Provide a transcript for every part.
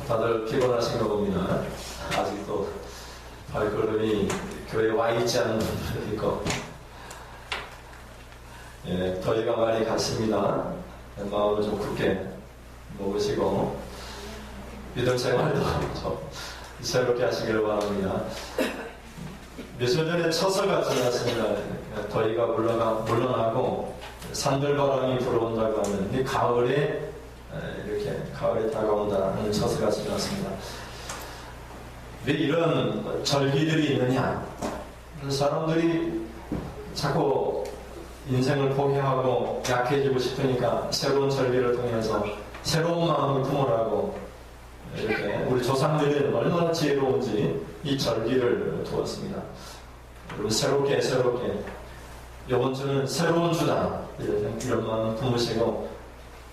다들 피곤하신가 봅니다. 아직도 발걸음이 교회에 와 있지 않은 분들도 있고, 예, 더위가 많이 갔습니다. 마음을 좀 굳게 먹으시고 믿음 생활도 좀 새롭게 하시기를 바랍니다. 며칠 전에 처서가 지났습니다. 더위가 물러나고 산들바람이 불어온다고 하면 이 가을에 이렇게 가을에 다가온다 하는 처서가 지났습니다. 왜 이런 절기들이 있느냐? 사람들이 자꾸 인생을 포기하고 약해지고 싶으니까 새로운 절기를 통해서 새로운 마음을 품으라고 이렇게 우리 조상들은 얼마나 지혜로운지 이 절기를 두었습니다. 그리고 새롭게 이번 주는 새로운 주다 이런 마음 품으시고,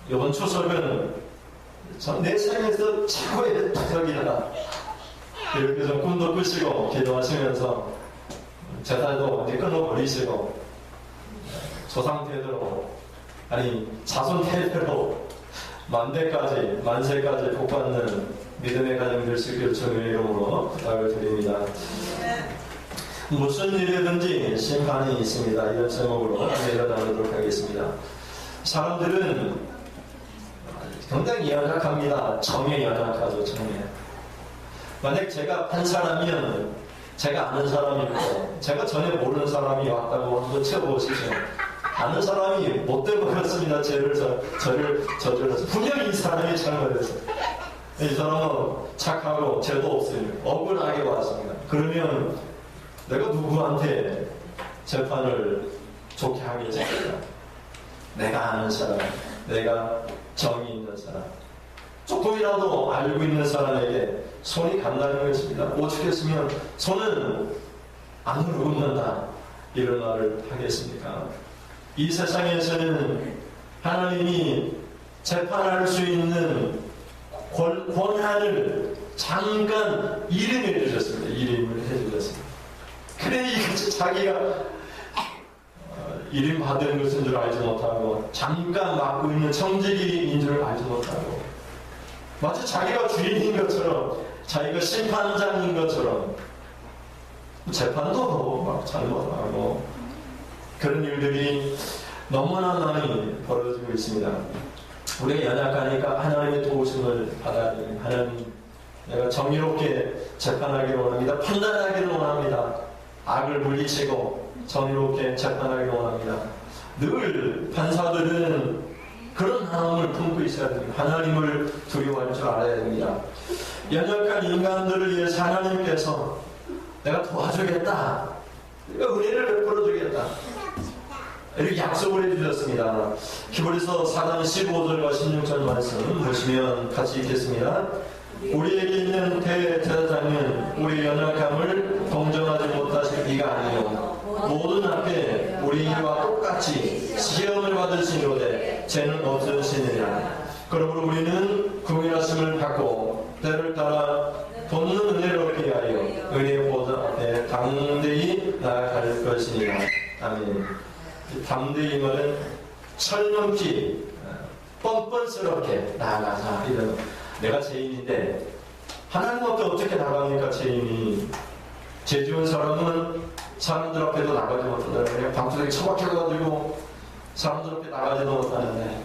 이번 추석은 내 생에서 최고의 추석이다 이렇게 좀 꿈도 꾸시고 기도하시면서 제사도 이제 끊어버리시고 조상대대로 아니 자손대대로 만세까지 복받는 믿음의 가정 될 수 있기를 주님의 이름으로 부탁을 드립니다. 무슨 일이든지 심판이 있습니다. 이런 제목으로 내려나가도록 하겠습니다. 사람들은 굉장히 연약합니다. 정에 연약하죠. 정에. 만약 제가 한 사람이면 제가 아는 사람이고 제가 전에 모르는 사람이 왔다고 한번 채워보시죠. 아는 사람이 못돼 먹었습니다. 저를 저질러서 분명히 이 사람이 잘못했어요. 이 사람은 착하고 죄도 없어요. 억울하게 왔습니다. 그러면 내가 누구한테 재판을 좋게 하겠습니까? 내가 아는 사람, 내가 정이 있는 사람, 조금이라도 알고 있는 사람에게 손이 간다는 것입니다. 오죽했으면 손은 안으로 굽는다 이런 말을 하겠습니까? 이 세상에서는 하나님이 재판할 수 있는 권한을 잠깐 이름해 주셨습니다. 이름을 해주셨습니다. 그래 이것이 자기가 이름 받은 것인 줄 알지 못하고 잠깐 맡고 있는 청지기인 줄 알지 못하고 마치 자기가 주인인 것처럼 자기가 심판장인 것처럼 재판도 막 잘못하고 그런 일들이 너무나 많이 벌어지고 있습니다. 우리가 연약하니까 하나님의 도우심을 받아야 됩니다. 하나님, 내가 정의롭게 재판하기를 원합니다. 판단하기를 원합니다. 악을 물리치고 정의롭게 재판하기를 원합니다. 늘 판사들은 그런 마음을 품고 있어야 됩니다. 하나님을 두려워할 줄 알아야 됩니다. 연약한 인간들을 위해서 하나님께서 내가 도와주겠다, 내가 은혜를 베풀어 주겠다 이렇게 약속을 해주셨습니다. 히브리서 4장 15절과 16절 말씀 보시면 같이 읽겠습니다. 우리에게 있는 대제사장은 우리의 연약함을 동정하지 못하실 이가 아니요 모든 앞에 우리와 똑같이 시험을 받으시노되 죄는 없으시느냐. 그러므로 우리는 긍휼하심을 받고 때를 따라 돕는 은혜를 얻기 위하여 은혜의 보좌 앞에 담대히 나아갈 것이니라. 아멘. 담대히 말은 철넘기 뻔뻔스럽게 나아가자 이런. 내가 죄인인데 하나님 앞에 어떻게 나갑니까? 죄인이 죄 지은 사람은 사람들 앞에도 나가지 못한다는 방구석에 처박혀가지고 사람들 앞에 나가지도 못하는데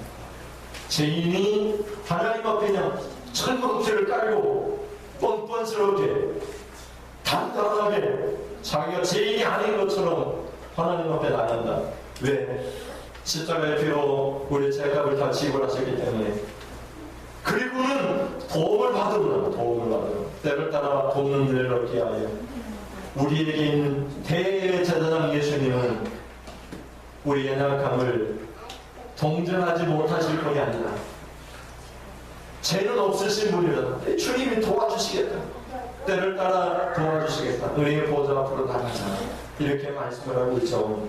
죄인이 하나님 앞에 그냥 철망치를 깔고 뻔뻔스럽게 단단하게 자기가 죄인이 아닌 것처럼 하나님 앞에 나간다. 왜? 십자가의 피로 우리의 죄값을 다 지불하셨기 때문에. 그리고는 도움을 받으라. 때를 따라 돕는 일을 얻게 하여 우리에게 있는 대제사장 예수님은 우리의 연약함을 동정하지 못하실 분이 아니라 죄는 없으신 분이라 주님이 도와주시겠다. 때를 따라 도와주시겠다. 은혜의 보좌 앞으로 나가자. 이렇게 말씀을 하고 있죠.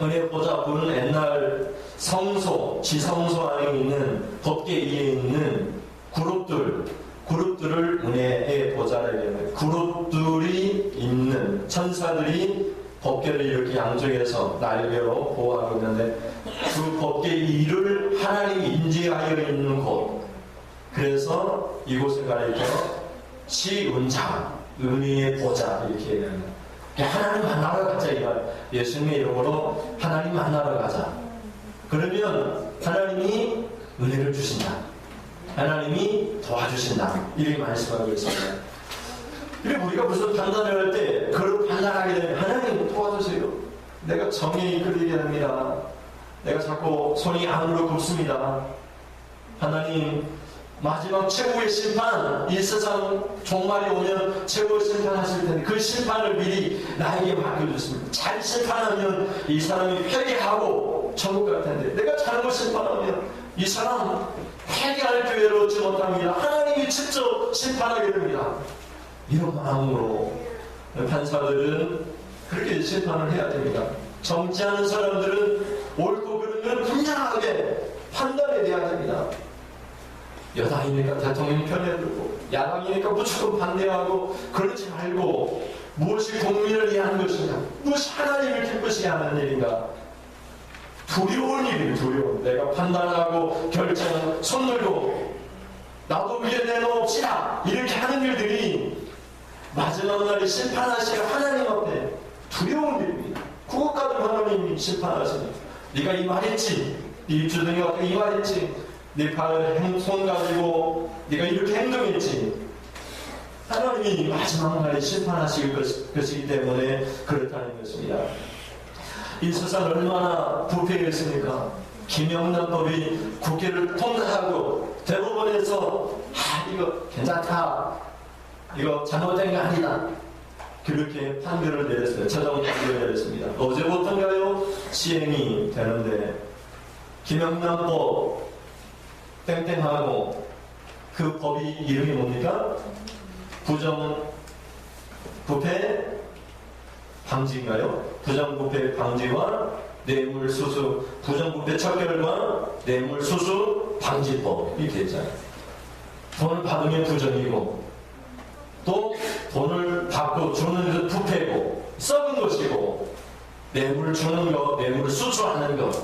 은혜의 보좌 앞은 옛날 성소, 지성소 안에 있는 법계 위에 있는 그룹들을 은혜의 보좌라고 해요. 그룹들이 있는 천사들이 법계를 이렇게 양쪽에서 날개로 보호하고 있는데 그 법계 위를 하나님이 인지하여 있는 곳, 그 그래서 이곳을 가리켜 시운자, 은혜의 보좌 이렇게 얘기합니다. 하나님 만나러 가자 이말. 예수님의 이름으로 하나님 만나러 가자. 그러면 하나님이 은혜를 주신다. 하나님이 도와주신다. 이렇게 말씀하고 있습니다. 그리고 우리가 무슨 판단을 할 때 그걸 판단하게 되면 하나님 도와주세요. 내가 정에 이끌리게 됩니다. 내가 자꾸 손이 안으로 굽습니다. 하나님 마지막 최후의 심판, 이 세상 종말이 오면 최후의 심판하실 텐데 그 심판을 미리 나에게 맡겨주십니다. 잘 심판하면 이 사람이 회개하고 천국 갈 텐데 내가 잘못 심판하면 이 사람 회개할 기회를 얻지 못합니다. 하나님이 직접 심판하게 됩니다. 이런 마음으로 판사들은 그렇게 심판을 해야 됩니다. 정치하는 사람들은 옳고 그르면 분명하게 판단해야 됩니다. 여당이니까 대통령 편에 들고 야당이니까 무조건 반대하고 그러지 말고 무엇이 국민을 위한 것인가, 무엇이 하나님을 기쁘시게 하는 일인가. 두려운 일이에요. 두려운. 내가 판단하고 결정 손 들고 나도 위에 내놓읍시다 이렇게 하는 일들이 마지막 날에 심판하실 하나님 앞에 두려운 일입니다. 그것까지 하나님이 심판하시니 네가 이 말했지, 네 입주둥이 갖고 이 말했지, 네 팔 손 가지고 네가 이렇게 행동했지. 하나님이 마지막 날에 심판하실 것이기 때문에 그렇다는 것입니다. 이 세상 얼마나 부패했습니까? 김영란법이 국회를 통과하고 대법원에서 이거 괜찮다, 이거 잘못된 거 아니다, 그렇게 판결을 내렸어요. 최종 판결을 내렸습니다. 어제부터인가요? 시행이 되는데 김영란법 땡땡하고 그 법이 이름이 뭡니까? 부정부패 방지인가요? 부정부패 방지와 뇌물수수, 부정부패 척결과 뇌물수수 방지법이 되잖아요. 돈을 받으면 부정이고 또 돈을 받고 주는 것 부패고 썩은 것이고 뇌물 주는 것, 뇌물을 수수하는 것,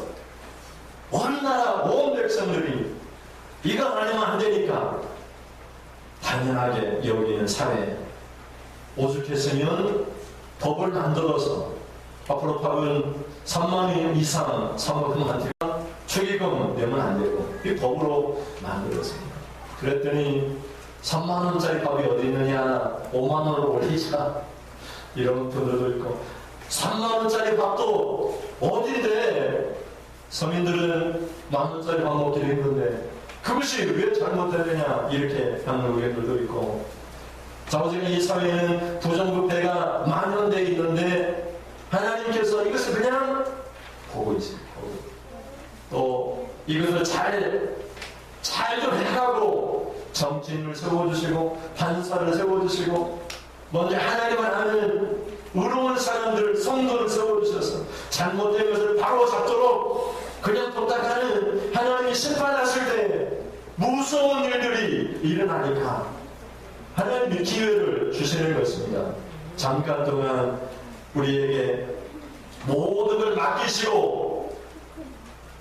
온 나라 온 백성들이 이거 아니면 안 되니까 당연하게 여기는 사회 오죽했으면 법을 만들어서 앞으로 밥은 3만 원 이상 사먹으면 축의금 내면 안 되고 이 법으로 만들었습니다. 그랬더니 3만 원짜리 밥이 어디 있느냐, 5만 원으로 올리자 이런 분들도 있고 3만 원짜리 밥도 어딘데 서민들은 만 원짜리 밥 먹기도 힘든데 그것이 왜 잘못되느냐 이렇게 하는 의견들도 있고, 자오지금 이 사회에는 부정부패가 만연되어 있는데 하나님께서 이것을 그냥 보고 있습니다. 또 이것을 잘 좀 해가고 정치인을 세워주시고 판사를 세워주시고 먼저 하나님을 아는 의로운 사람들, 성도를 세워주셔서 잘못된 것을 바로 잡도록 그냥 부탁하는 하나님이 심판하실 때 무서운 일들이 일어나니까 하나님이 기회를 주시는 것입니다. 잠깐 동안 우리에게 모든 걸 맡기시고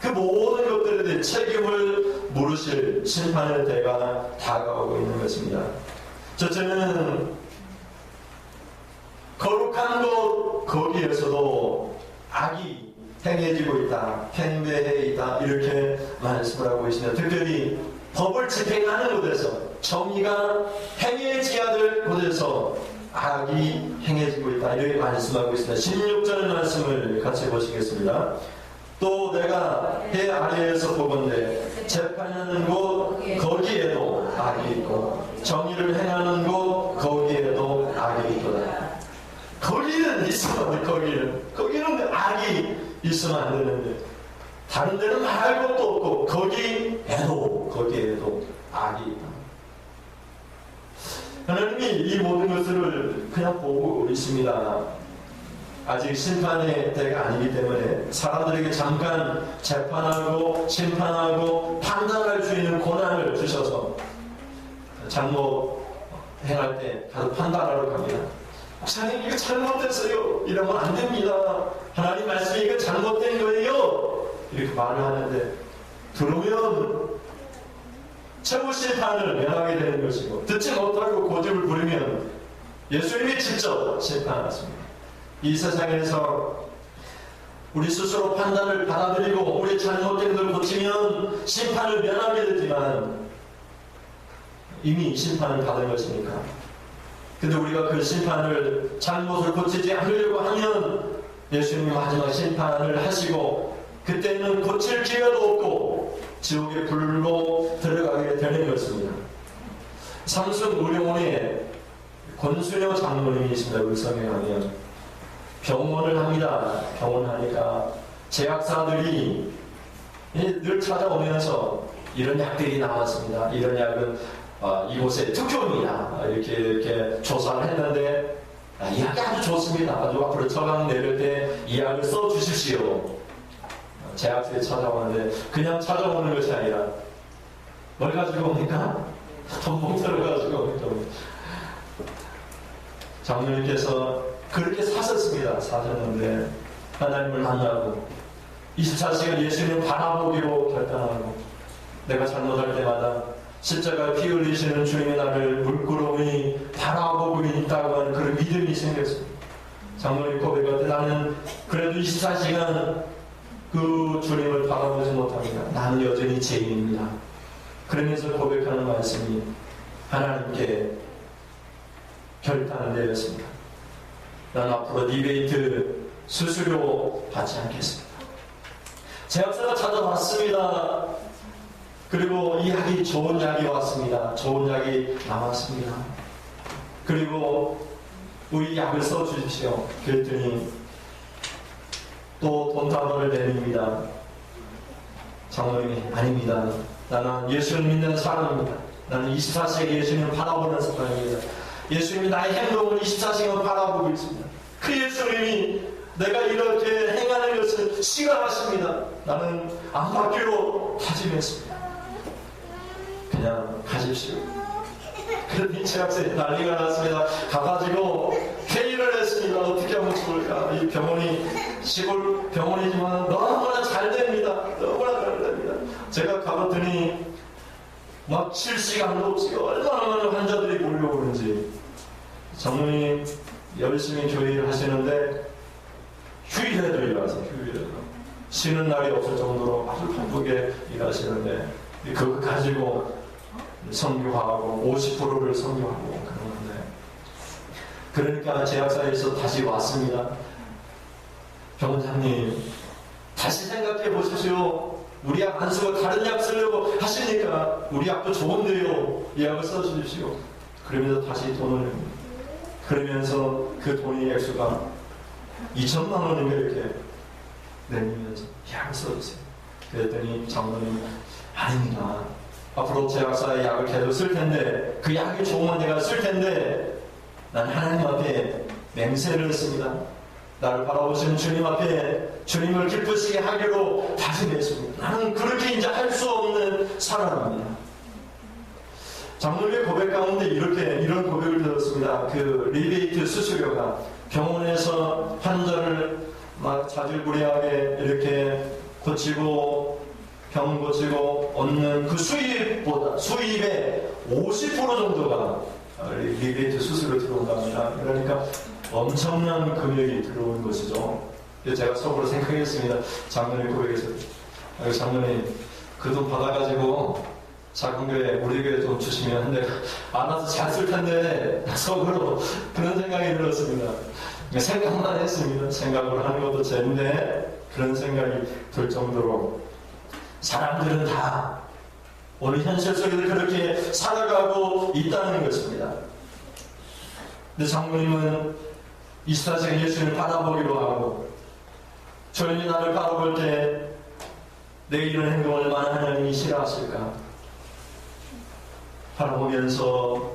그 모든 것들에 대해 책임을 물으실 심판의 때가 다가오고 있는 것입니다. 첫째는 거룩한 곳 거기에서도 악이 행해지고 있다, 행배해 있다 이렇게 말씀을 하고 있습니다. 특별히 법을 집행하는 곳에서, 정의가 행해져야 될 곳에서 악이 행해지고 있다 이렇게 말씀하고 있습니다. 16절 말씀을 같이 보시겠습니다. 또 내가 해 아래에서 보건대 재판하는 곳 거기에도 악이 있고 정의를 행하는 곳 거기에도 악이 있도다. 거기는 있으면 안 돼. 거기는 악이 있으면 안 되는데 다른 데는 말할 것도 없고 거기에도 악이 있다. 하나님이 이 모든 것을 그냥 보고 있습니다. 아직 심판의 때가 아니기 때문에 사람들에게 잠깐 재판하고 심판하고 판단할 수 있는 권한을 주셔서 잘못 행할 때 가서 판단하러 갑니다. 목사님 이거 잘못됐어요, 이러면 안 됩니다. 하나님 말씀이 이거 잘못된 거예요 이렇게 말을 하는데 들으면 최후 심판을 면하게 되는 것이고, 듣지 못하고 고집을 부리면 예수님이 직접 심판하십니다. 이 세상에서 우리 스스로 판단을 받아들이고 우리 잘못된 걸 고치면 심판을 면하게 되지만 이미 심판을 받은 것이니까. 근데 우리가 그 심판을, 잘못을 고치지 않으려고 하면 예수님이 마지막 심판을 하시고 그때는 고칠 기회도 없고 지옥의 불로 들어가게 되는 것입니다. 삼순 의료원의 권순영 장로님이 있습니다. 의성에 가면 병원을 합니다. 병원하니까 제약사들이 늘 찾아오면서 이런 약들이 나왔습니다. 이런 약은 이곳의 특효입니다. 이렇게 조사를 했는데 이 약이 아주 좋습니다. 아주 앞으로 처방 내릴 때 이 약을 써주십시오. 제약사에 찾아오는데 그냥 찾아오는 것이 아니라 뭘 가지고 옵니까? 돈봉투를 가지고 옵니다. 장로님께서 그렇게 사셨는데 하나님을 만나고 24시간 예수님을 바라보기로 결단하고 내가 잘못할 때마다 십자가에 피 흘리시는 주님의 나를 물끄러미 바라보고 있다고 하는 그런 믿음이 생겼습니다. 장로님 고백할 때 나는 그래도 24시간 그 주님을 바라보지 못합니다. 나는 여전히 죄인입니다. 그러면서 고백하는 말씀이 하나님께 결단을 내렸습니다. 난 앞으로 리베이트 수수료 받지 않겠습니다. 제약사가 찾아왔습니다. 그리고 이 약이 좋은 약이 왔습니다. 좋은 약이 나왔습니다. 그리고 우리 약을 써주십시오. 그랬더니 또 돈 단어를 내립니다. 장로님이 아닙니다. 나는 예수를 믿는 사람입니다. 나는 24시간 예수님을 바라보는 사람입니다. 예수님이 나의 행동을 24시간 바라보고 있습니다. 그 예수님이 내가 이렇게 행하는 것을 싫어하십니다. 나는 안 받기로 다짐했습니다. 그냥 가십시오. 그랬더니 제약사에 난리가 났습니다. 가가지고 회의를 했습니다. 어떻게 하면 좋을까? 이 병원이 시골 병원이지만 너무나 잘 됩니다. 너무나 잘 됩니다. 제가 가봤더니 막 실시간도 없이 얼마나 많은 환자들이 몰려오는지. 장로님 열심히 교회를 하시는데 휴일에도 일하세요. 휴일에도 쉬는 날이 없을 정도로 아주 바쁘게 일하시는데 그거 가지고 선교하고 50%를 선교하고 그런 건데, 그러니까 제약사에서 다시 왔습니다. 병원장님 다시 생각해 보십시오. 우리 약 안 쓰고 다른 약 쓰려고 하시니까 우리 약도 좋은데요. 이 약을 써주십시오. 그러면서 다시 돈을 냅니다. 그러면서 그 돈의 액수가 2천만 원인가 이렇게 내면서 약을 써주세요. 그랬더니 장로님 아닙니다. 앞으로 제약사의 약을 계속 쓸 텐데 그 약이 좋으면 내가 쓸 텐데 난 하나님 앞에 맹세를 했습니다. 나를 바라보시는 주님 앞에 주님을 기쁘시게 하기로 다짐했습니다. 나는 그렇게 이제 할 수 없는 사람입니다. 장로님의 고백 가운데 이런 고백을 들었습니다. 그 리베이트 수수료가 병원에서 환자를 막 자질구레하게 이렇게 고치고 병 고치고 얻는 그 수입의 50% 정도가 리베이트 수수료 들어온답니다. 그러니까 엄청난 금액이 들어온 것이죠. 제가 속으로 생각했습니다. 장로님 고백에서 장로님 그 돈 받아가지고 작은 교회 우리 교회 돈 주시면 내가 알아서 잘 쓸 텐데 속으로 그런 생각이 들었습니다. 생각만 했습니다. 생각을 하는 것도 재밌네. 그런 생각이 들 정도로 사람들은 다 오늘 현실 속에서 그렇게 살아가고 있다는 것입니다. 근데 장로님은 24시간 예수님을 바라보기로 하고 주님이 나를 바라볼 때 내 이런 행동을 얼마나 하나님이 싫어하실까 바라보면서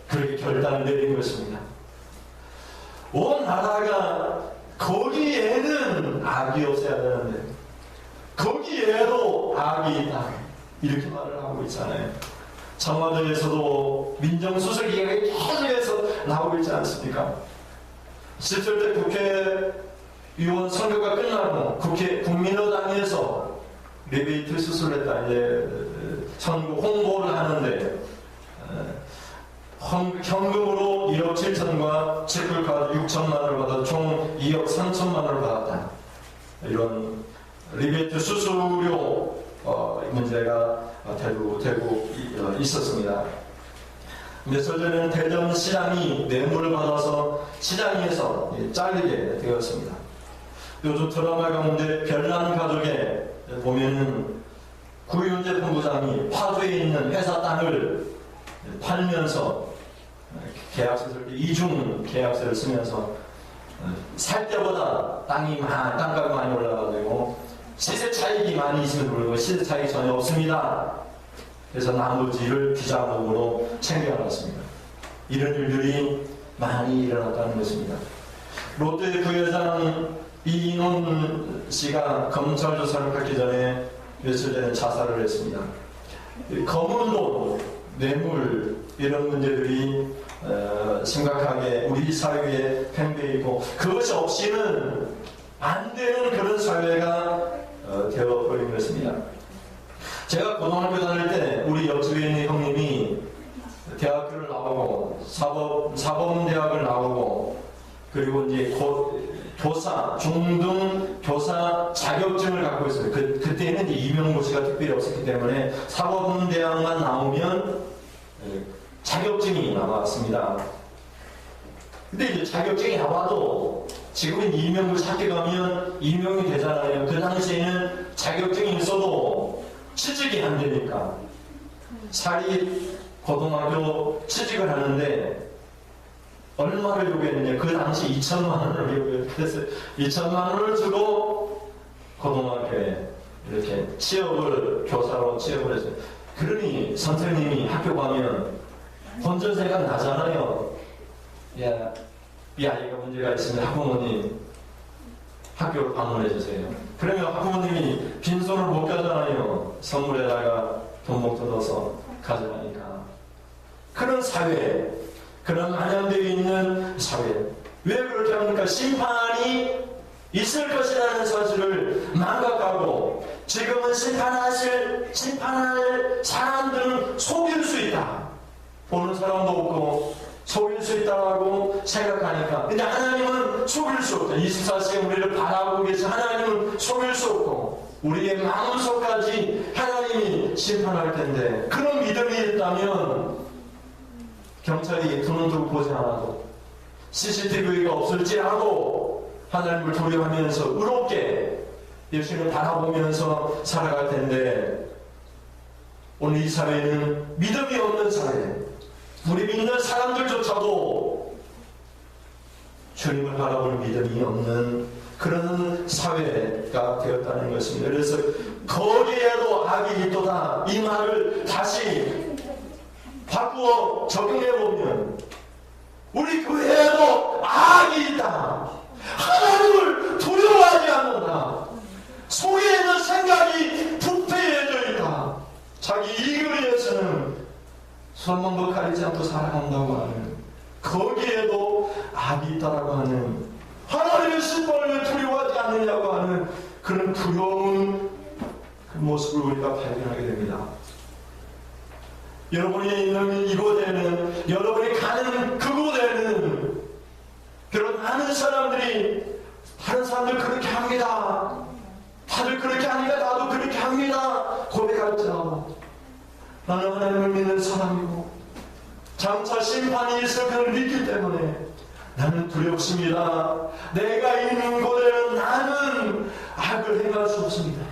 그렇게 결단을 내린 것입니다. 온 나라가 거기에는 악이 없어야 되는데 거기에도 악이 있다 이렇게 말을 하고 있잖아요. 청와대에서도 민정수석이가 계속해서 나오고 있지 않습니까? 17대 국회의원 선거가 끝나고 국민의당에서 리베이트 수술을 했다. 이제 선거 홍보를 하는데 현금으로 1억 7천과 체크카드 6천만 원을 받아 총 2억 3천만 원을 받았다. 이런 리베이트 수수료 문제가 되고 있었습니다. 몇 달 전에는 대전시장이 뇌물을 받아서 시장에서 잘리게 되었습니다. 요즘 드라마 가운데 별난 가족에 보면은 구윤재 본부장이 파주에 있는 회사 땅을 팔면서 계약서를 이중 계약서를 쓰면서 살 때보다 땅값이 많이 올라가지고 시세 차익이 많이 있으면 모르고 시세 차익이 전혀 없습니다. 그래서 나머지를 비자금으로 챙겨놨습니다. 이런 일들이 많이 일어났다는 것입니다. 롯데 부회장 이인원 씨가 검찰 조사를 받기 전에 며칠 전에 자살을 했습니다. 검은 돈, 뇌물 이런 문제들이 심각하게 우리 사회에 팽배해 있고 그것이 없이는 안 되는 그런 사회가 되어버린 것입니다. 제가 고등학교 다닐 때 우리 옆집에 있는 형님이 대학교를 나오고 사범대학을 나오고 그리고 이제 교사, 중등 교사 자격증을 갖고 있어요. 그때는 이제 임용고시가 특별히 없었기 때문에 사범대학만 나오면 자격증이 나왔습니다. 근데 이제 자격증이 나와도 지금은 임용고시 학교 가면 임용이 되잖아요. 그 당시에는 자격증이 있어도 취직이 안 되니까 사립 고등학교 취직을 하는데 얼마를 요구했느냐. 그 당시 2천만 원을 요구했어요. 2천만 원을 주고 고등학교에 이렇게 교사로 취업을 했어요. 그러니 선생님이 학교 가면 본전세가 나잖아요. 야, 이 아이가 문제가 있으면 학부모님 학교를 방문해 주세요. 그러면 학부모님이 빈손을 못 가잖아요. 선물에다가 돈 목 뜯어서 가져가니까. 그런 사회, 그런 만연되어 있는 사회. 왜 그렇게 합니까? 심판이 있을 것이라는 사실을 망각하고 지금은 심판할 사람들은 속일 수 있다. 보는 사람도 없고 속일 수 있다고 생각하니까. 근데 하나님은 속일 수 없다. 24시간 우리를 바라보고 계신 하나님은 속일 수 없고 우리의 마음속까지 하나님이 심판할 텐데 그런 믿음이 있다면 경찰이 두 눈 뜨고 보지 않아도 CCTV가 없을지라도 하나님을 두려워하면서 의롭게 예수님을 바라보면서 살아갈 텐데 오늘 이 사회는 믿음이 없는 사회, 우리 믿는 사람들조차도 주님을 바라볼 믿음이 없는 그런 사회가 되었다는 것입니다. 그래서 거기에도 악이 있도다 이 말을 다시 바꾸어 적용해보면 우리 교회에도 악이 있다. 하나님을 두려워하지 않는다. 속에 있는 생각이 부패해져 있다. 자기 이익을 위해서는 손만도 가리지 않고 살아간다고 하는 거기에도 악이 있다라고 하는 하나님의 심판을 두려워하지 않느냐고 하는 그런 두려운 그 모습을 우리가 발견하게 됩니다. 여러분이 있는 이곳에는 여러분이 가는 그곳에는 그런 많은 사람들이 다른 사람들 그렇게 합니다. 다들 그렇게 하니까 나도 그렇게 합니다. 고백할지라도 나는 하나님을 믿는 사람이고 장차 심판이 있을 것을 믿기 때문에 나는 두렵습니다. 내가 있는 곳에는 나는 악을 행할 수 없습니다.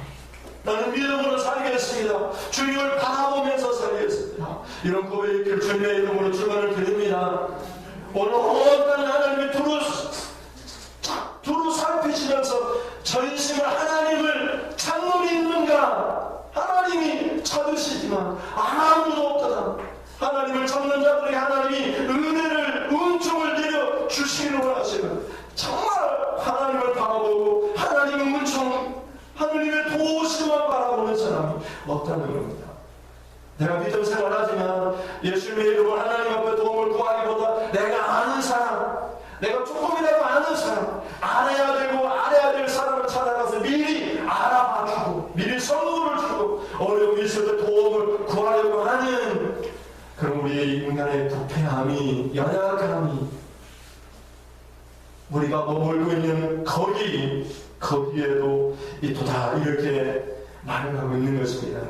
나는 믿음으로 살겠습니다. 주님을 바라보면서 살겠습니다. 이런 고백을 주님의 이름으로 축원을 드립니다. 오늘 어떤 하나님이 두루 살피시면서 전심을 하나님을 찾는 있는가? 하나님이 찾으시지만 아무도 없다. 하나님을 찾는 자들에게 하나님이 은혜를 은총을 내려 주시기를 원하시는 정말 하나님을 바라보고 하나님의 은총 하나님의 도우심만 바라보는 사람이 없다는 겁니다. 내가 믿음 생활하지만 예수님의 이름으로 하나님 앞에 도움을 구하기보다 내가 아는 사람, 내가 조금이라도 아는 사람, 알아야 될 사람을 찾아가서 미리 알아봐주고 미리 선물을 주고 어려움이 있을 때 도움을 구하고 그럼 우리 인간의 부패함이, 연약함이, 우리가 머물고 있는 거기에도 또다 이렇게 반응하고 있는 것입니다.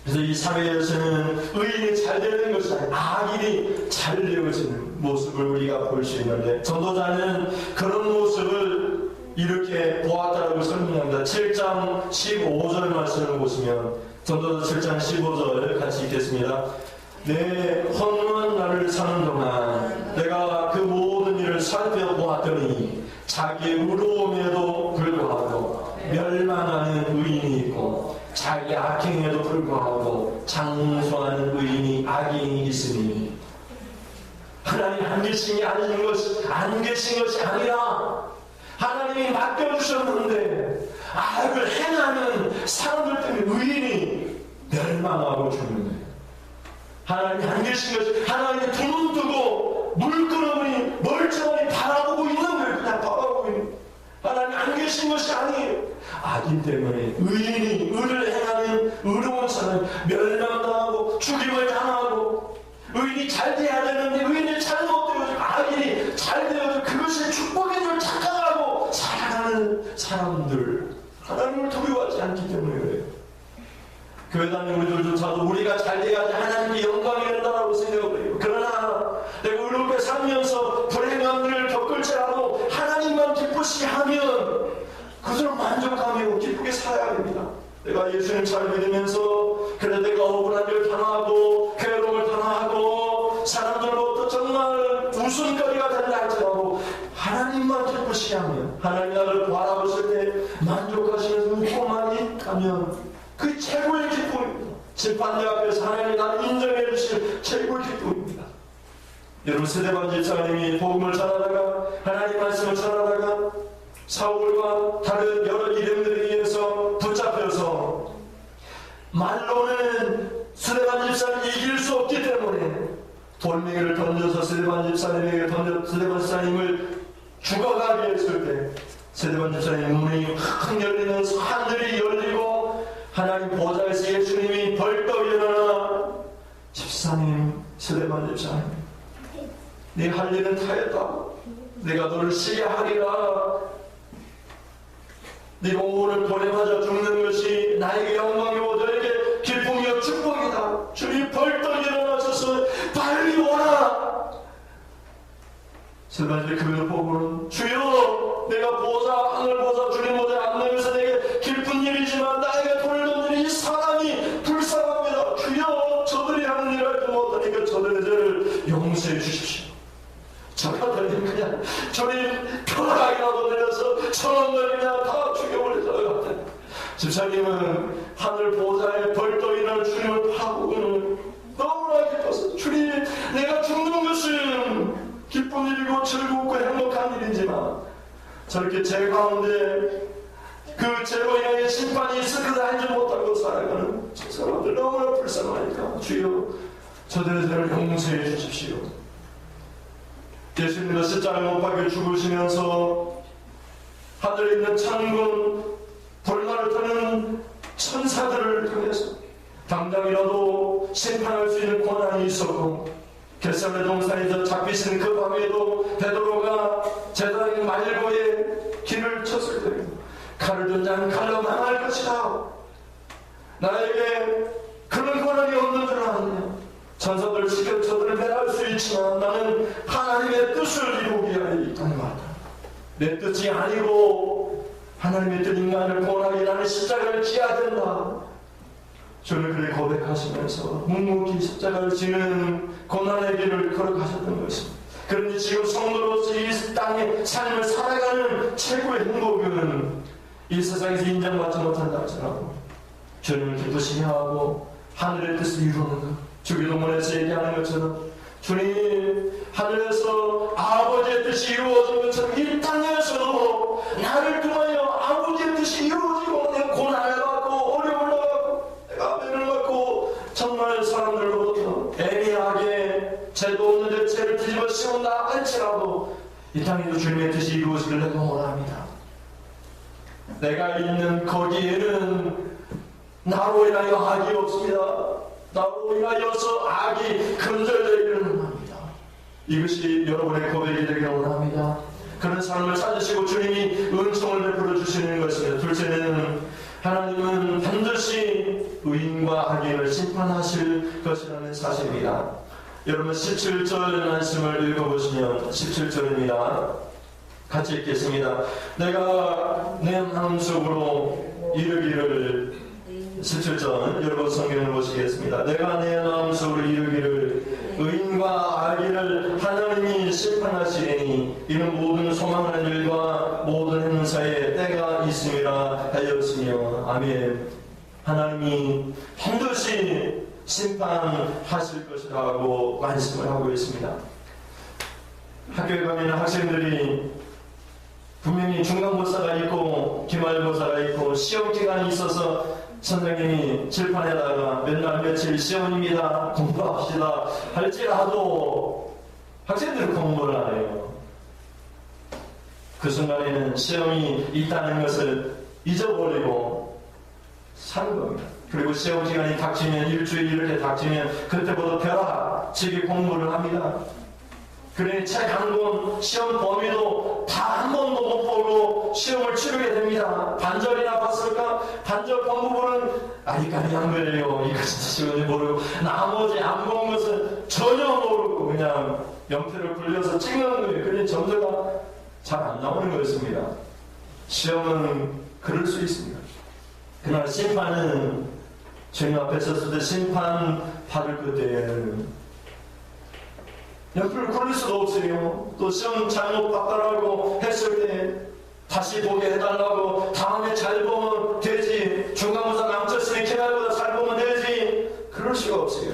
그래서 이 사회에서는 의인이 잘 되는 것이 아니라 악인이 잘 되어지는 모습을 우리가 볼 수 있는데, 전도자는 그런 모습을 이렇게 보았다고 설명합니다. 7장 15절 말씀을 보시면, 전도자 7장 15절 같이 읽겠습니다. 내 헌무한 날을 사는 동안 내가 그 모든 일을 살펴보았더니 자기의 의로움에도 불구하고 멸망하는 의인이 있고 자기 악행에도 불구하고 장수하는 의인이, 악인이 있으니, 하나님 안 계신 것이 아니라 하나님이 맡겨주셨는데 악을 행하는 사람들 때문에 의인이 멸망하고 죽는 거예요. 하나님이 안 계신 것이, 하나님이 두 눈 뜨고 물끄러미 멀쩡하게 바라보고 있는 거예요. 그냥 바라보고 있는 거예요. 하나님 안 계신 것이 아니에요. 악인 때문에 의인이, 의를 행하는 의로운 사람이 멸망당하고 죽임을 당하고, 의인이 잘 돼야 되는데 의인이 잘못되어지고 악인이 잘 되어지고 그것이 축복인 줄 착각하고 살아가는 사람들, 하나님을 두려워하지 않기 때문에 그래요. 교회 다니는 우리들조차도 우리가 잘 돼야지 하나님께 영광이 된다고 생각을 해요. 그러나 내가 의롭게 살면서 불행한 일을 겪을지라도 하나님만 기쁘시게 하면 그것을 만족하며 기쁘게 살아야 됩니다. 내가 예수님 잘 믿으면서 그래 내가 억울한 일 당하고 괴로움을 당하고 사람들로부터 정말 웃음거리가 된다 할지라도 하나님만 기쁘시게 하면, 하나님 나를 바라보실 때 만족하시면서 웃고만 있다면 그 최고의 기쁨입니다. 심판대 앞에서 하나님이 나를 인정해 주실 최고의 기쁨입니다. 여러분, 스데반 집사님이 복음을 전하다가, 하나님 말씀을 전하다가 사울과 다른 여러 이름들에 의해서 붙잡혀서, 말로는 스데반 집사님을 이길 수 없기 때문에 돌멩이를 던져서 스데반 집사님에게 스데반 집사님을 죽어가게 했을 때 스데반 집사님의 문이 확 열리면서 하늘이 열리고 하나님 보좌에서 예수님이 벌떡 일어나, 집사님, 스데반 집사님, 네 할 일은 다 했다. 내가 너를 쉬게 하리라. 네가 오늘 돌에 맞아 죽는 것이 나에게 영광이고 너에게 기쁨이요 축복이다. 주님 벌떡 일어나셔서 빨리 오라. 스데반 집사님 그분을 보고는, 주여, 내가 보좌, 하늘 보좌, 주님 보좌에 앉으면서 내게 기쁜 일이지만 나에게 돌을 던지는 이 사람이 불쌍합니다. 주여, 저들이 하는 일을 알지 못하니까 저들의 죄를 용서해 주십시오. 저 같으면 그냥 주님 편하게라도 내려서 저놈들 그냥 다 죽여버릴 것 같아요. 집사님은 하늘 보좌에 벌떡 일어나 주님을 바라보고는 너무나 기뻐서, 주님, 내가 죽는 것은 기쁜 일이고 즐겁고 행복한 일이지만 저렇게 제 가운데 그 죄로 인하여 심판이 있을 것을 알지 못하고 살아가는 저 사람들 너무나 불쌍하니까 주여 저들의 죄를 용서해 주십시오. 예수님도 십자가에 못 박혀 죽으시면서 하늘에 있는 천군, 불날을 타는 천사들을 통해서 당장이라도 심판할 수 있는 권한이 있었고, 겟세마네 동산에서 잡히시는 그 밤에도 베드로가 제단 말고에 길을 쳤을 때 칼을 든 자는 칼로 망할 것이다. 나에게 그런 권한이 없는 줄 아느냐. 천사들 시켜 저들을 매할 수 있지만 나는 하나님의 뜻을 이루기 위하여 이 땅에 왔다. 내 뜻이 아니고 하나님의 뜻, 인간을 구원하기 나는 십자가를 지어야 된다. 저는 그렇게 고백하시면서 묵묵히 십자가를 지는 고난의 길을 걸어가셨던 것입니다. 그런데 지금 성도로서 이 땅의 삶을 살아가는 최고의 행복은 이 세상에서 인정받지 못한다 할지라도 주님을 기쁘시게 하고 하늘의 뜻을 이루는 것, 주기도문에서 얘기하는 것처럼 주님, 하늘에서 아버지의 뜻이 이루어진 것처럼 이 땅에서도 나를 통하여 아버지의 뜻이 이루어지고 내 고난을 받고 어려움을 받고 내가 매를 받고 정말 사람들로부터 애매하게 죄도 없는데 죄를 뒤집어 씌운다 할지라도 이 땅에도 주님의 뜻이 이루어지길 내가 원합니다. 내가 있는 거기에는 나로 인하여 악이 없습니다. 나로 인하여서 악이 근절되기를 원합니다. 이것이 여러분의 고백이 되기를 원합니다. 그런 삶을 찾으시고 주님이 은총을 베풀어 주시는 것입니다. 둘째는 하나님은 반드시 의인과 악인을 심판하실 것이라는 사실입니다. 여러분 17절 말씀을 읽어보시면 17절입니다. 같이 읽겠습니다. 내가 내 마음속으로 이르기를 17절 여러분 성경을 보시겠습니다. 내가 내 마음속으로 이르기를 의인과 악인을 하나님이 심판하시리니 이는 모든 소망하는 일과 모든 행사에 때가 있음이라 하였으며 아멘. 하나님이 반드시 심판하실 것이라고 말씀을 하고 있습니다. 학교에 가면 학생들이 분명히 중간고사가 있고 기말고사가 있고 시험 기간이 있어서 선생님이 칠판에다가 몇 날 며칠 시험입니다 공부합시다 할지라도 학생들은 공부를 안 해요. 그 순간에는 시험이 있다는 것을 잊어버리고 사는 겁니다. 그리고 시험 기간이 닥치면 일주일 이렇게 닥치면 그때부터 벼락치기 공부를 합니다. 그러니 책 한 권, 시험 범위도 다 한 번도 못 보고 시험을 치르게 됩니다. 반절이나 봤을까? 반절 공부는 아리까리 한 거예요. 이것이 시험인지 모르고 나머지 안 본 것은 전혀 모르고 그냥 연필을 굴려서 찍는 거예요. 그러니 점수가 잘 안 나오는 거였습니다. 시험은 그럴 수 있습니다. 그러나 심판은 주님 앞에 섰을 때 심판 받을 그때에는 연필을 굴릴 수도 없어요. 또 시험 잘못 봤다라고 했을 때 다시 보게 해달라고 다음에 잘 보면 되지. 중간고사 남쳤으니 기말보다 잘 보면 되지. 그럴 수가 없어요.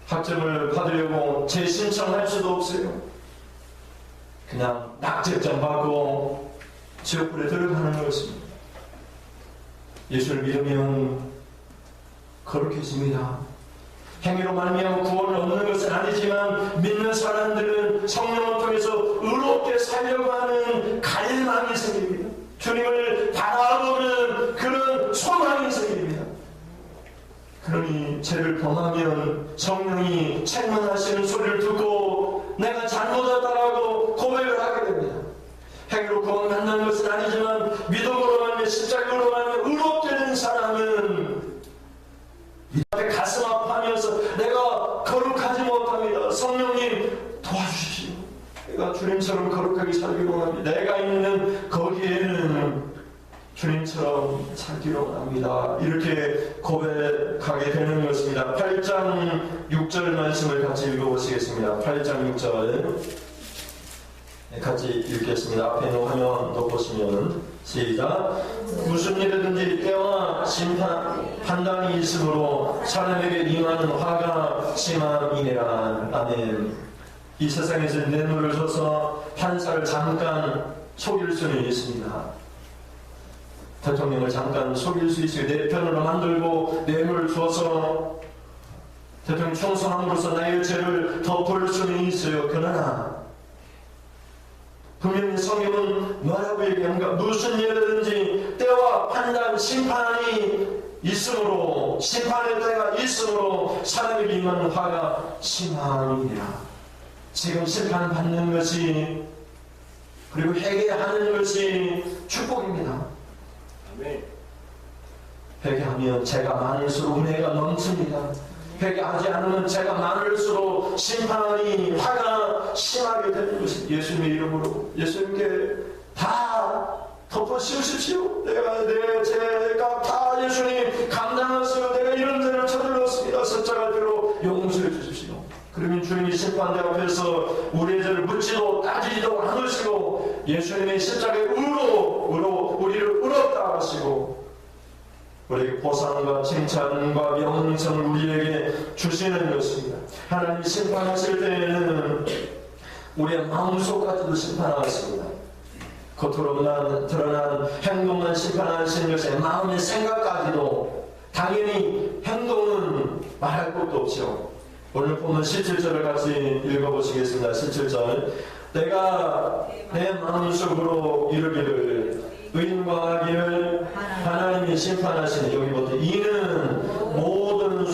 학점을 받으려고 재신청할 수도 없어요. 그냥 낙제점 받고 지옥불에 들어가는 것입니다. 예수를 믿으면 거룩해집니다. 행위로 말미암아 구원을 얻는 것은 아니지만 믿는 사람들은 성령을 통해서 의롭게 살려고 하는 갈망이 생깁니다. 주님을 바라보는 그런 소망이 생깁니다. 그러니 죄를 범하면 성령이 책망하시는 소리를 듣고 내가 잘못했다라고 고백을 하게 됩니다. 행위로 구원받는 것은 아니지만 믿음으로 말미암아 십자가로 말미암아 의롭게 된 사람은 이 앞에 가슴 아파하면서 내가 거룩하지 못합니다. 성령님 도와주십시오. 내가 주님처럼 거룩하게 살기로 합니다. 내가 있는 거기에는 주님처럼 살기로 합니다. 이렇게 고백하게 되는 것입니다. 8장 6절 말씀을 같이 읽어보시겠습니다. 8장 6절 같이 읽겠습니다. 앞에 있는 화면도 보시면 시작. 무슨 일이든지 때와 심판 판단이 있으므로 사람에게 임하는 화가 심함이니라. 아멘. 이 세상에서 뇌물을 줘서 판사를 잠깐 속일 수는 있습니다. 대통령을 잠깐 속일 수 있어요. 내 편으로 만들고 뇌물을 줘서 대통령 충성함으로써 나의 죄를 덮을 수는 있어요. 그러나 분명히 성경은 뭐라고 얘기합니까? 무슨 일이든지 때와 판단, 심판이 있으므로 심판의 때가 있으므로 사람에게 임하는 화가 심함이니라. 지금 심판받는 것이 그리고 회개하는 것이 축복입니다. 아멘. 회개하면 죄가 많을수록 은혜가 넘칩니다. 회개하지 않으면 죄가 많을수록 심판이 화가 심하게 되는 것입니다. 예수님의 이름으로 예수님께 다 덮어 씌우십시오. 내가 내 죄가 다 예수님 감당하시고 내가 이런 죄를 저질렀습니다. 십자가 대로 용서해 주십시오. 그러면 주님이 심판대 앞에서 우리의 죄를 묻지도 따지지도 않으시고 예수님의 십자가의 의로 우리를 의롭다 하시고 우리에게 보상과 칭찬과 명성을 우리에게 주시는 것입니다. 하나님 심판하실 때에는 우리의 마음속까지도 심판하십니다. 겉으로 드러난 행동만 심판하시는 것에 마음의 생각까지도 당연히 행동은 말할 것도 없죠. 오늘 보면 17절을 같이 읽어보시겠습니다. 17절 내가 내 마음속으로 이르기를 의인과 악인을 하나님이 심판하시니 여기부터 이는 모든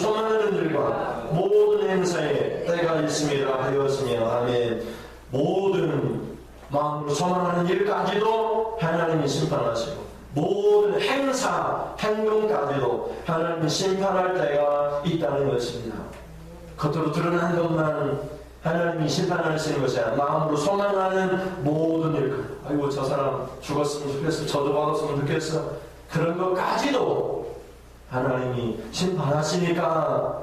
행사에 때가 있습니다 하였으며 아멘. 모든 마음으로 소망하는 일까지도 하나님이 심판하시고 모든 행사, 행동까지도 하나님이 심판할 때가 있다는 것입니다. 겉으로 드러난 것만 하나님이 심판하시는 것이 아니라 마음으로 소망하는 모든 일, 아이고 저 사람 죽었으면 좋겠어, 저도 받았으면 좋겠어, 그런 것까지도 하나님이 심판하시니까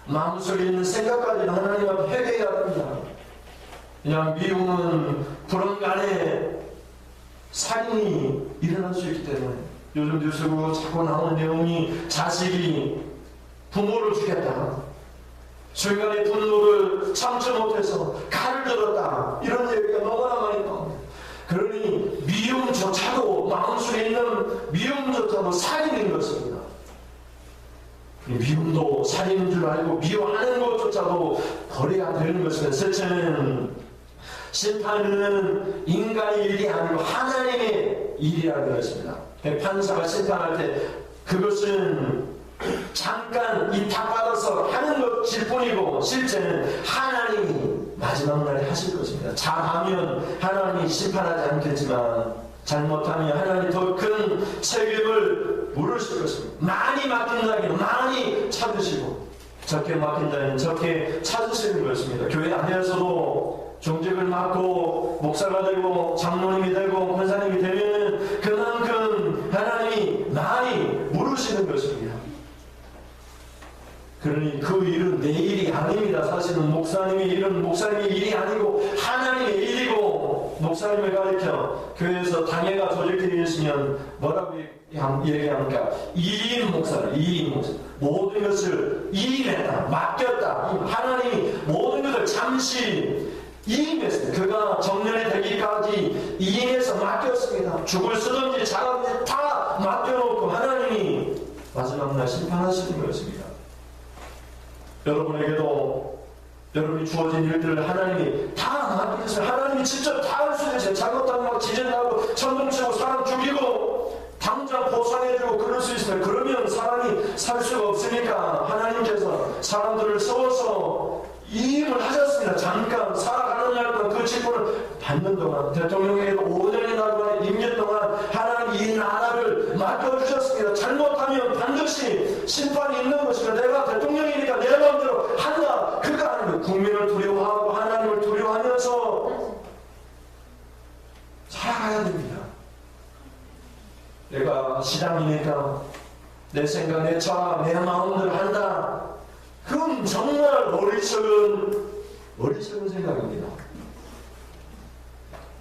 마음속에 있는 생각까지도 하나님 앞에 회개해야 됩니다. 그냥 미움은 불안간에 살인이 일어날 수 있기 때문에 요즘 뉴스고 자꾸 나오는 내용이 자식이 부모를 죽였다, 순간의 분노를 참지 못해서 칼을 들었다, 이런 얘기가 너무나 많이 나옵니다. 그러니 미움조차도 마음속에 있는 미움조차도 살인인 것입니다. 미움도 살인인 줄 알고 미워하는 것조차도 버려야 되는 것입니다. 셋째는 심판은 인간의 일이 아니고 하나님의 일이라는 것입니다. 판사가 심판할 때 그것은 잠깐 이탁받아서 하는 것일 뿐이고 실제는 하나님이 마지막 날에 하실 것입니다. 잘하면 하나님이 심판하지 않겠지만 잘못하면 하나님이 더 큰 책임을 물으실 것입니다. 많이 맡긴 자에게는 많이 찾으시고 적게 맡긴 자에게는 적게 찾으시는 것입니다. 교회 안에서도 종직을 맡고 목사가 되고 장로님이 되고 권사님이 되면 그만큼 하나님이 많이 물으시는 것입니다. 그러니 그 일은 내 일이 아닙니다. 사실은 목사님의 일은 목사님의 일이 아니고 하나님의 일이고, 목사님을 가르쳐 교회에서 당회가 조직되어 있으면 뭐라고 얘기합니까? 2인 목사를, 2인 목사. 모든 것을 2인했다, 맡겼다. 하나님이 모든 것을 잠시 2인했습니다. 그가 정년이 되기까지 2인해서 맡겼습니다. 죽을 쓰든지 자라든지 다 맡겨놓고 하나님이 마지막 날 심판하시는 것입니다. 여러분에게도 여러분이 주어진 일들을 하나님이 다 맡기셨어요. 하나님이 직접 다 할 수 있어요. 잘못하면 막 지진나고 천둥치고 사람 죽이고 당장 보상해주고 그럴 수 있어요. 그러면 사람이 살 수가 없으니까 하나님께서 사람들을 세워서 이임을 하셨습니다. 잠깐 살아가는 날 동안 그 직분을 받는 동안, 대통령에게도 5년이나 임기 동안 하나님 이 나라를 맡겨주셨습니다. 잘못하면 반드시 심판이 있는 것입니다. 내가 대통령이니까 내 마음대로 한다, 그가 아니고 국민을 두려워하고 하나님을 두려워하면서 살아가야 됩니다. 내가 시장이니까 내 생각, 내 차, 내 마음대로 한다, 그건 정말 어리석은 생각입니다.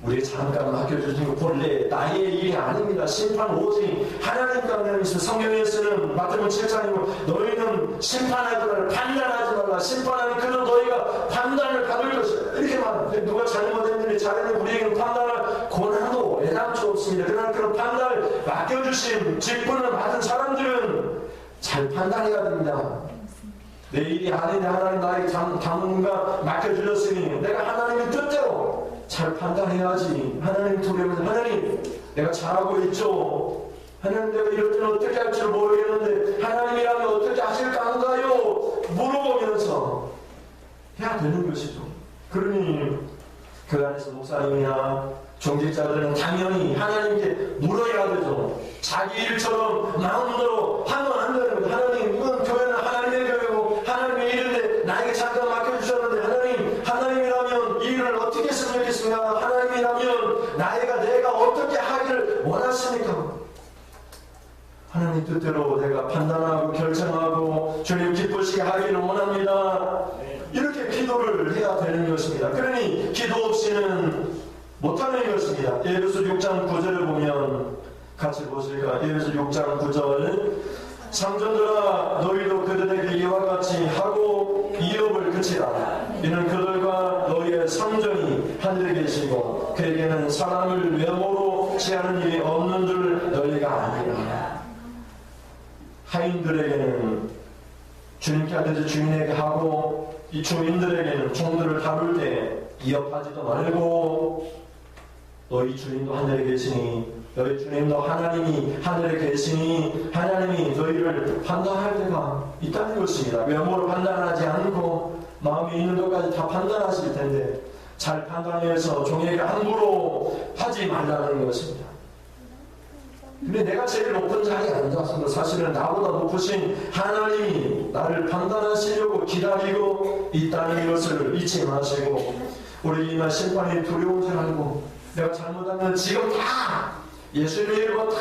우리 잠깐 맡겨주신 거 본래 나의 일이 아닙니다. 심판 오직 하나님과 하나님이시죠. 성경에서는 마태복음 7장이고 너희는 심판할 거를 판단하지 말라. 심판하는 그는 너희가 판단을 받을 것이다, 이렇게 말합니다. 누가 잘못했는지 잘했는지 우리에게는 판단할 권한도 애당초 없습니다. 그러나 그런 판단을 맡겨주신 직분을 받은 사람들은 잘 판단해야 됩니다. 내 일이 아닌데 하나님 나에게 당분간 맡겨주셨으니 내가 하나님의 뜻대로 잘 판단해야지. 하나님 두려워서 하나님 내가 잘하고 있죠, 하나님 내가 이럴 때는 어떻게 할지 모르겠는데 하나님이라면 어떻게 하실까 한가요? 물어보면서 해야 되는 것이죠. 그러니 그 안에서 목사님이나 종직자들은 당연히 하나님께 물어야 되죠. 자기 일처럼 마음대로 하면 안 되는 거죠. 하나님, 이건 교회는 하나님의 교회고 하나님의 일인데 나에게 잠깐 맡겨주셨는데 하나님이라면 이 일을 어떻게 했으면 좋겠습니까? 하나님이라면 내가 어떻게 하기를 원하십니까? 하나님 뜻대로 내가 판단하고 결정하고 주님 기쁘시게 하기를 원합니다. 이렇게 기도를 해야 되는 것입니다. 그러니 기도 없이는 못하는 것입니다. 에베소 6장 9절을 보면 같이 보실까? 에베소 6장 9절. 상전들아 너희도 그들에게 이와 같이 하고 이업을 그치라. 이는 그들과 너희의 상전이 하늘에 계시고 그에게는 사람을 외모로 취하는 일이 없는 줄 너희가 아니라. 하인들에게는 주님께 하듯이 주인에게 하고 이 주인들에게는 종들을 다룰 때 이업하지도 말고 너희 주님도 하늘에 계시니 너희 주님도 하나님이 하늘에 계시니 하나님이 너희를 판단할 때가 있다는 것입니다. 외모로 판단하지 않고 마음에 있는 것까지 다 판단하실 텐데 잘 판단해서 종에게 함부로 하지 말라는 것입니다. 근데 내가 제일 높은 자리에 앉아서 사실은 나보다 높으신 하나님이 나를 판단하시려고 기다리고 있다는 것을 잊지 마시고, 우리 이날 심판이 두려운 줄 알고 내가 잘못하면 지금 다 예수님의 이름으로 다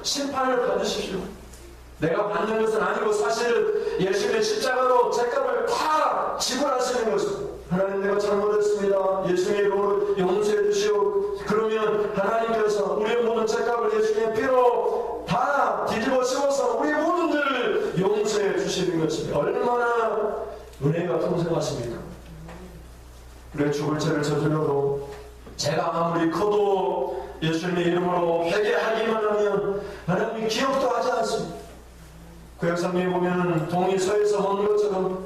심판을 받으십시오. 내가 받는 것은 아니고 사실은 예수님의 십자가로 죄값을 다 지불하시는 것입니다. 하나님, 내가 잘못했습니다. 예수님의 이름으로 용서해 주시오. 그러면 하나님께서 우리의 모든 죄값을 예수님의 피로 다 뒤집어 씌워서 우리의 모든 죄를 용서해 주시는 것입니다. 얼마나 은혜가 풍성하십니까? 우리가 죽을 죄를 저질러도 죄가 아무리 커도 예수님의 이름으로 회개하기만 하면 하나님이 기억도 하지 않습니다. 구약성경에 보면 동이 서에서 먹는 것처럼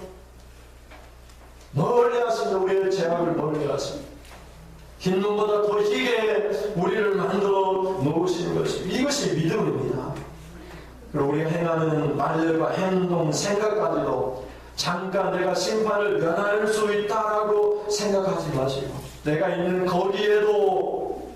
멀리 하십니다. 우리의 죄악을 멀리 하십니다. 흰 눈보다 더 희게 우리를 만들어 놓으시는 것입니다. 이것이 믿음입니다. 그리고 우리가 행하는 말과 행동, 생각까지도 잠깐 내가 심판을 면할 수 있다라고 생각하지 마시고, 내가 있는 거기에도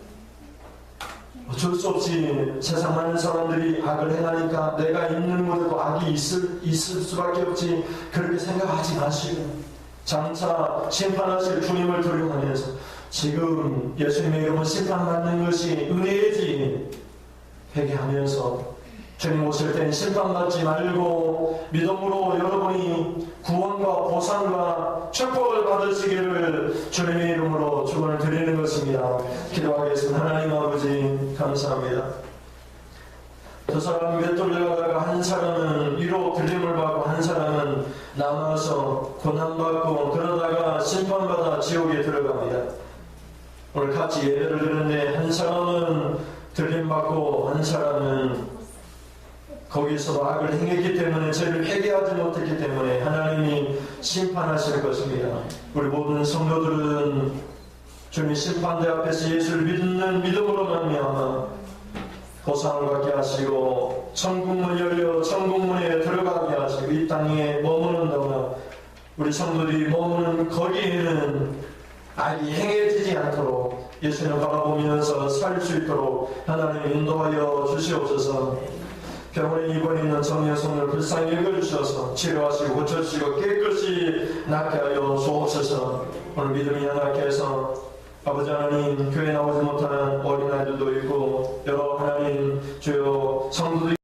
어쩔 수 없이 세상 많은 사람들이 악을 행하니까 내가 있는 곳에도 악이 있을 수밖에 없지, 그렇게 생각하지 마시고 장차 심판하실 주님을 두려워하면서 지금 예수님의 이름으로 심판받는 것이 은혜이지 회개하면서 주님 오실 땐 심판받지 말고 믿음으로 여러분이 구원과 보상과 축복을 받으시기를 주님의 이름으로 축원을 드리는 것입니다. 기도하겠습니다. 하나님 아버지, 감사합니다. 저 사람은 맷돌려가다가 한 사람은 위로 들림을 받고 한 사람은 남아서 고난받고 그러다가 심판받아 지옥에 들어갑니다. 오늘 같이 예배를 드렸는데 한 사람은 들림받고 한 사람은 거기서도 악을 행했기 때문에 죄를 회개하지 못했기 때문에 하나님이 심판하실 것입니다. 우리 모든 성도들은 주님 심판대 앞에서 예수를 믿는 믿음으로 말미암아 보상을 받게 하시고 천국문 열려 천국문에 들어가게 하시고 이 땅에 머무는 동안 우리 성도들이 머무는 거기에는 악이 행해지지 않도록 예수님을 바라보면서 살 수 있도록 하나님 인도하여 주시옵소서. 병원에 입원해 있는 정여성을 불쌍히 읽어주셔서 치료하시고 고쳐주시고 깨끗이 낫게 하여 주옵소서. 오늘 믿음이 하나님께 해서 아버지 하나님, 교회 나오지 못하는 어린아이들도 있고 여러 하나님 주여 성도들이